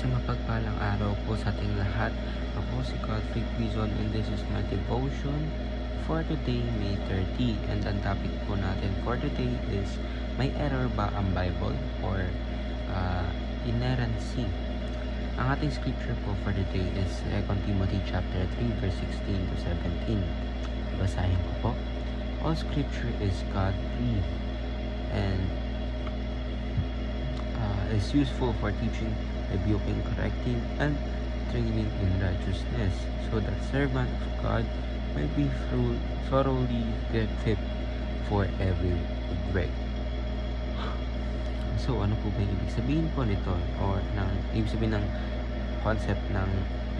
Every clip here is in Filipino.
Isang mapagpalang araw po sa ating lahat. Ako si Godfrey Quizon and this is my devotion for today, May 30. And ang topic po natin for today is, may error ba ang Bible or inerrancy? Ang ating scripture po for today is 2 Timothy chapter 3 verse 16 to 17. Basahin ko po. All scripture is God-breathed and is useful for teaching, rebuking, correcting, and training in righteousness, so that servant of God may be thoroughly equipped for every work. So, ano po ba yung ibig sabihin po nito? Or ibig sabihin ng concept ng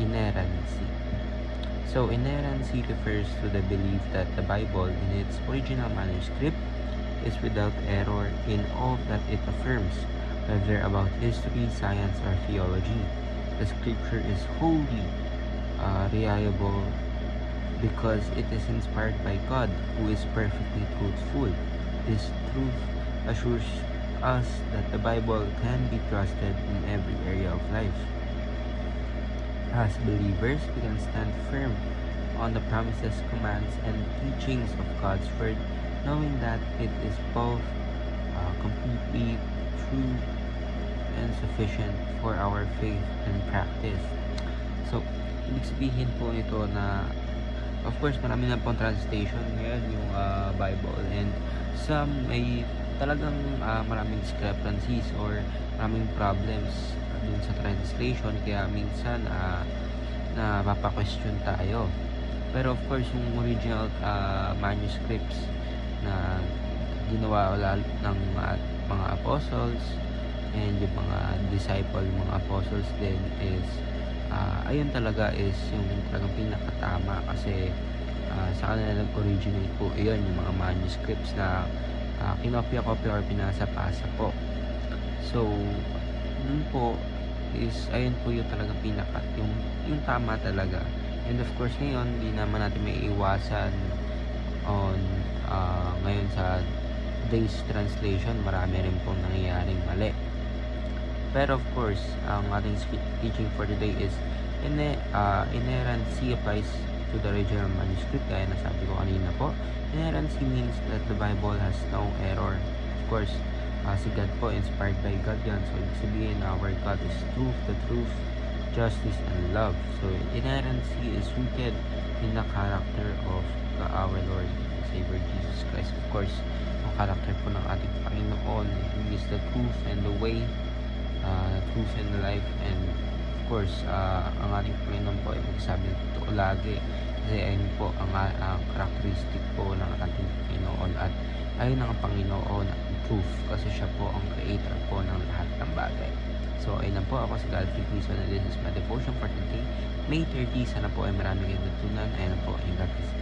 inerrancy? So, inerrancy refers to the belief that the Bible in its original manuscript is without error in all that it affirms, whether about history, science, or theology. The scripture is wholly reliable because it is inspired by God, who is perfectly truthful. This truth assures us that the Bible can be trusted in every area of life. As believers, we can stand firm on the promises, commands, and teachings of God's Word, knowing that it is both completely true and sufficient for our faith and practice. So, ibig sabihin po ito na, of course, marami na pong translation ngayon yung Bible, and some may talagang maraming discrepancies or maraming problems dun sa translation, kaya minsan napapa-question tayo. Pero of course, yung original manuscripts na ginawa ng mga apostles and yung mga disciple, mga apostles din is ayun talaga is yung talagang pinakatama, kasi sa kanila nag-originate po yun, yung mga manuscripts na kinopya-kopya or pinasa-pasa po. So dun po is ayun po yung talagang yung tama talaga. And of course, ngayon hindi naman natin may iwasan on ngayon sa days translation, marami rin pong nangyayaring mali. Pero of course, ang ating teaching for today is inerrancy applies to the original manuscript, gaya na sabi ko kanina po. Inerrancy means that the Bible has no error. Of course, si God po, inspired by God yan. So, ibig sabihin, our God is truth, the truth, justice, and love. So, inerrancy is rooted in the character of our Lord and Savior Jesus Christ. Of course, ang character po ng ating Panginoon, He is the truth and the way, truth and life, and of course, ang ating Panginoon po ay magsabi ng totoo lagi, kasi ayun po ang characteristic po ng ating Panginoon, at ayun ang Panginoon ang truth, kasi siya po ang creator po ng lahat ng bagay. So ayun na po, ako si Godfrey Quizon and this is my devotion for today, May 30. Sana po ay marami kayong natutunan. Ayun na po, God bless.